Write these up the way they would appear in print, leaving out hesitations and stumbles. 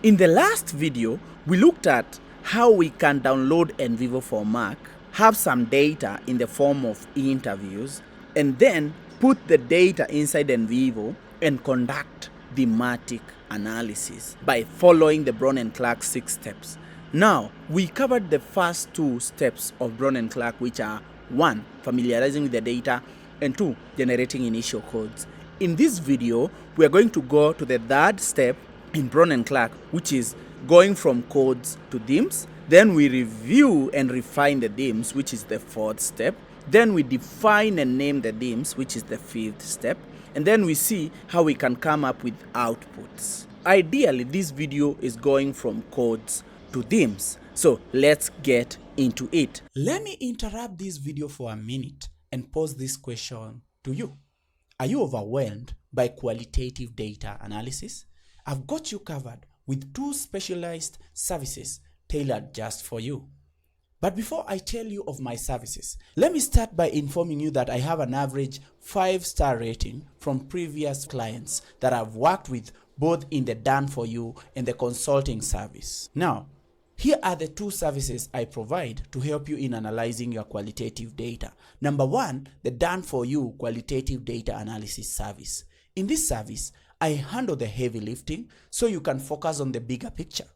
In the last video, we looked at how we can download NVivo for Mac, have some data in the form of interviews, and then put the data inside NVivo and conduct thematic analysis by following the Braun and Clarke 6 steps. Now, we covered the first 2 steps of Braun and Clarke, which are 1. Familiarizing with the data, and 2. Generating initial codes. In this video, we are going to go to the 3rd step in Braun and Clarke, which is going from codes to themes. Then we review and refine the themes, which is the 4th step. Then we define and name the themes, which is the 5th step. And then we see how we can come up with outputs. Ideally, this video is going from codes to themes. So let's get into it. Let me interrupt this video for a minute and pose this question to you. Are you overwhelmed by qualitative data analysis? I've got you covered with 2 specialized services tailored just for you. But before I tell you of my services, let me start by informing you that I have an average 5-star rating from previous clients that I've worked with both in the done for you and the consulting service. Now, here are the 2 services I provide to help you in analyzing your qualitative data. Number 1, the done for you qualitative data analysis service. In this service, I handle the heavy lifting so you can focus on the bigger picture.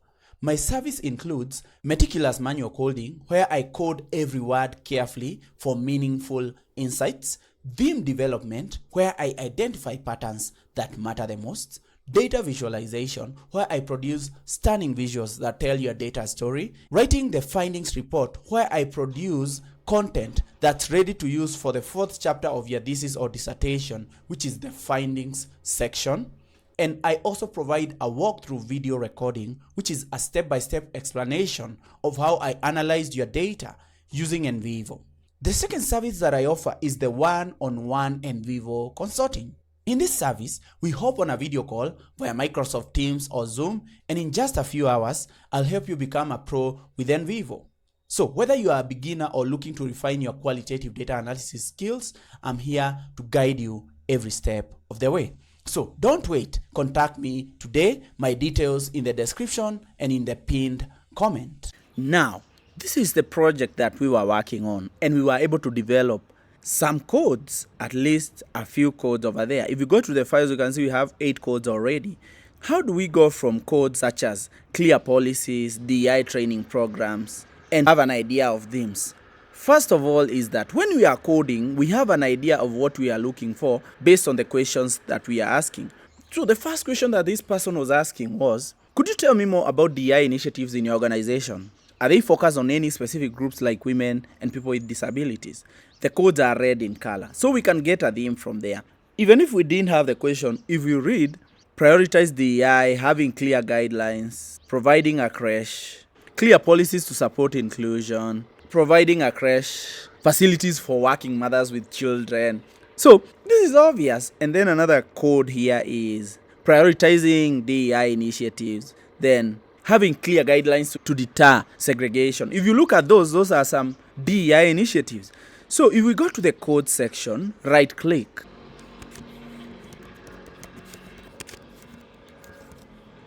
My service includes meticulous manual coding, where I code every word carefully for meaningful insights, theme development, where I identify patterns that matter the most, data visualization, where I produce stunning visuals that tell your data story, writing the findings report, where I produce content that's ready to use for the 4th chapter of your thesis or dissertation, which is the findings section. And I also provide a walkthrough video recording, which is a step-by-step explanation of how I analyzed your data using NVivo. The second service that I offer is the one-on-one NVivo consulting. In this service, we hop on a video call via Microsoft Teams or Zoom, and in just a few hours, I'll help you become a pro with NVivo. So whether you are a beginner or looking to refine your qualitative data analysis skills, I'm here to guide you every step of the way. So don't wait, contact me today. My details in the description and in the pinned comment. Now, this is the project that we were working on, and we were able to develop some codes, at least a few codes over there. If you go to the files, you can see we have 8 codes already. How do we go from codes such as clear policies, DI training programs, and have an idea of themes? First of all is that when we are coding, we have an idea of what we are looking for based on the questions that we are asking. So the first question that this person was asking was, could you tell me more about DI initiatives in your organization? Are they focused on any specific groups like women and people with disabilities? The codes are red in color, so we can get a theme from there. Even if we didn't have the question, if you read, prioritize DI, having clear guidelines, providing a creche, clear policies to support inclusion, providing a creche, facilities for working mothers with children. So this is obvious. And then another code here is prioritizing DEI initiatives, then having clear guidelines to deter segregation. If you look at those are some DEI initiatives. So if we go to the code section, right click.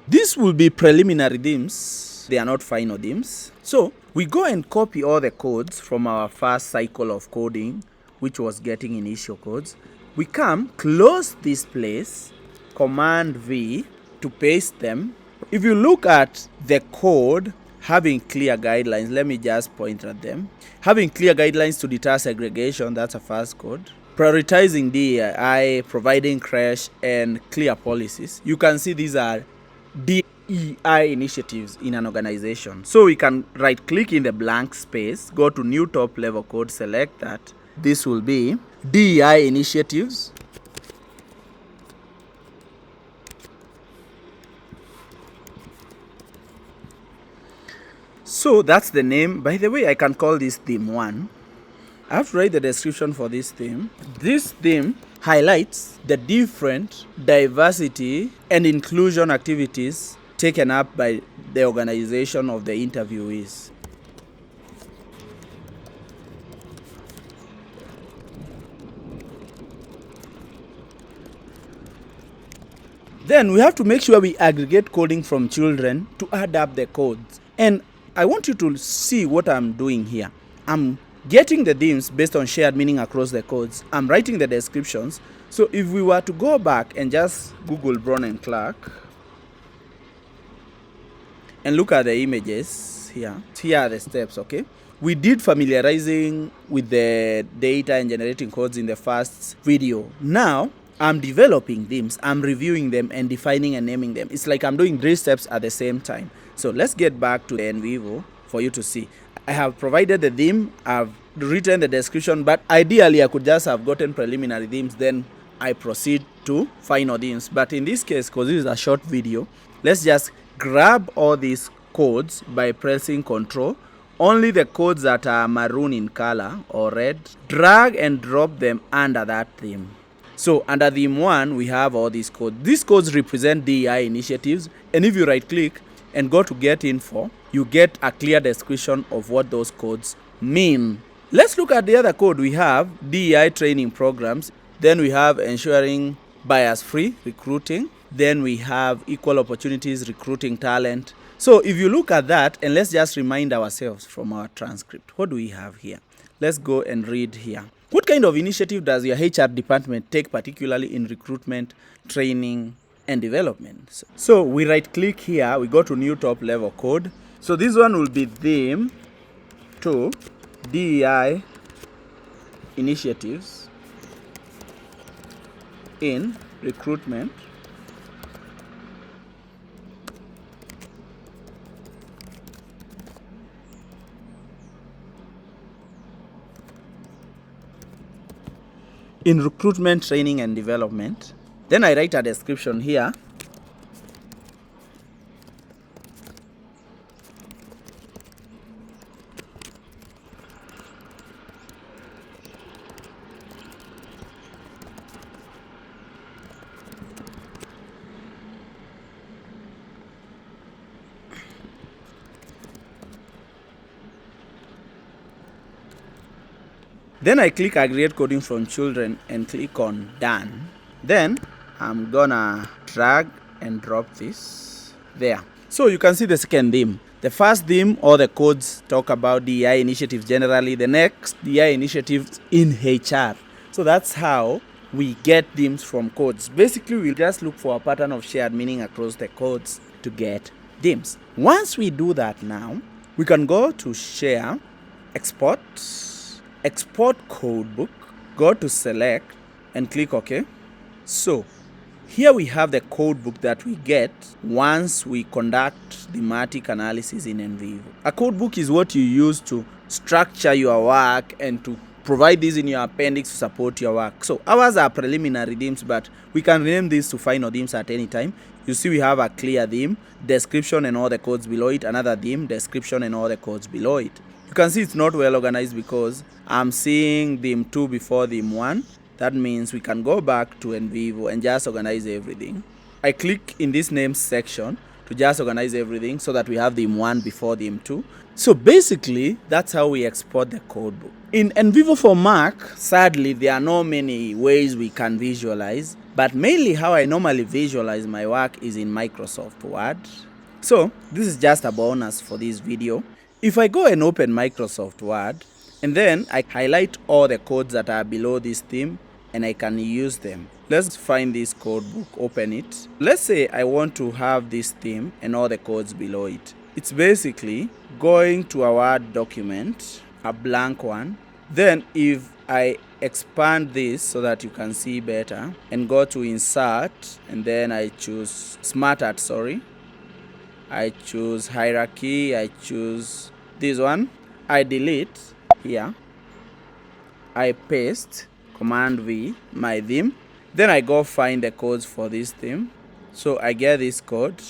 This will be preliminary themes. They are not final themes. So we go and copy all the codes from our first cycle of coding, which was getting initial codes. We come, close this place, Command V to paste them. If you look at the code, having clear guidelines, let me just point at them. Having clear guidelines to deter segregation, that's a first code. Prioritizing DEI, providing creche, and clear policies. You can see these are DEI initiatives in an organization. So we can right click in the blank space, go to new top level code, select that. This will be DEI initiatives. So that's the name. By the way, I can call this theme 1. I have to write the description for this theme. This theme highlights the different diversity and inclusion activities taken up by the organization of the interviewees. Then we have to make sure we aggregate coding from children to add up the codes. And I want you to see what I'm doing here. I'm getting the themes based on shared meaning across the codes. I'm writing the descriptions. So if we were to go back and just Google Braun and Clarke and look at the images here are the steps, okay? We did familiarizing with the data and generating codes in the first video. Now, I'm developing themes, I'm reviewing them and defining and naming them. It's like I'm doing 3 steps at the same time. So let's get back to the NVivo for you to see. I have provided the theme, I've written the description, but ideally I could just have gotten preliminary themes, then I proceed to final themes. But in this case, because this is a short video, let's just grab all these codes by pressing Ctrl. Only the codes that are maroon in color or red, drag and drop them under that theme. So under theme 1, we have all these codes. These codes represent DEI initiatives, and if you right click and go to get info, you get a clear description of what those codes mean. Let's look at the other code. We have DEI training programs, then we have ensuring bias-free recruiting, then we have equal opportunities recruiting talent. So if you look at that, and let's just remind ourselves from our transcript, what do we have here? Let's go and read here. What kind of initiative does your HR department take, particularly in recruitment, training, and development? So we right click here, we go to new top level code. So this one will be theme to DEI initiatives in recruitment, training, and development. Then I write a description here. Then I click aggregate coding from children and click on done. Then I'm gonna drag and drop this there. So you can see the second theme. The first theme, all the codes talk about DEI initiatives generally. The next, DEI initiatives in HR. So that's how we get themes from codes. Basically, we'll just look for a pattern of shared meaning across the codes to get themes. Once we do that now, we can go to share, export codebook, go to select and click OK. So here we have the codebook that we get once we conduct thematic analysis in NVivo. A codebook is what you use to structure your work and to provide these in your appendix to support your work. So ours are preliminary themes, but we can rename these to final themes at any time. You see we have a clear theme, description and all the codes below it, another theme, description and all the codes below it. You can see it's not well organized because I'm seeing theme 2 before theme 1. That means we can go back to NVivo and just organize everything. I click in this names section to just organize everything so that we have theme 1 before theme 2. So basically, that's how we export the codebook. In NVivo for Mac, sadly, there are not many ways we can visualize, but mainly how I normally visualize my work is in Microsoft Word. So this is just a bonus for this video. If I go and open Microsoft Word, and then I highlight all the codes that are below this theme, and I can use them. Let's find this codebook, open it. Let's say I want to have this theme and all the codes below it. It's basically going to a Word document, a blank one. Then if I expand this so that you can see better, and go to insert, and then I choose SmartArt, I choose hierarchy, I choose this one, I delete here, I paste, Command V, my theme, then I go find the codes for this theme. So I get this code,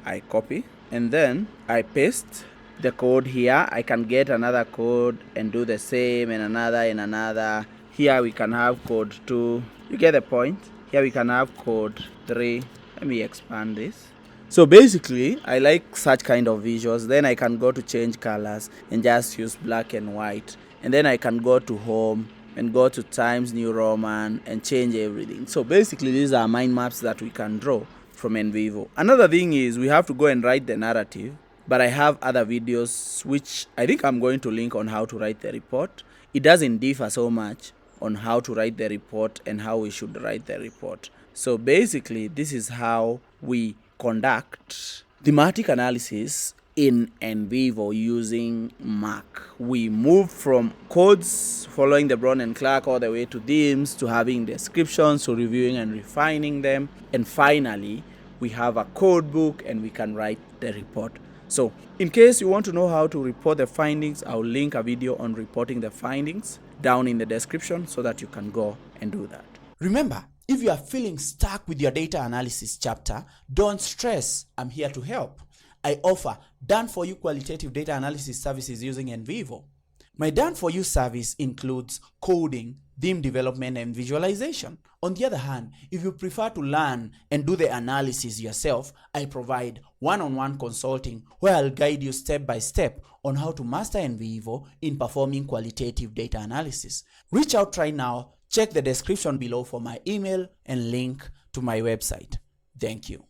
I copy, and then I paste the code here. I can get another code and do the same, and another. Here we can have code 2, you get the point. Here we can have code 3. Let me expand this. So basically, I like such kind of visuals. Then I can go to change colors and just use black and white. And then I can go to home and go to Times New Roman and change everything. So basically these are mind maps that we can draw from NVivo. Another thing is we have to go and write the narrative, but I have other videos which I think I'm going to link on how to write the report. It doesn't differ so much on how to write the report and how we should write the report. So basically this is how we conduct thematic analysis in NVivo using Mac. We move from codes following the Braun and Clarke all the way to themes, to having descriptions, to reviewing and refining them, and finally we have a code book and we can write the report. So in case you want to know how to report the findings, I'll link a video on reporting the findings down in the description so that you can go and do that. Remember, if you are feeling stuck with your data analysis chapter, don't stress. I'm here to help. I offer done-for-you qualitative data analysis services using NVivo. My done-for-you service includes coding, theme development, and visualization. On the other hand, if you prefer to learn and do the analysis yourself, I provide one-on-one consulting where I'll guide you step by step on how to master NVivo in performing qualitative data analysis. Reach out right now. Check the description below for my email and link to my website. Thank you.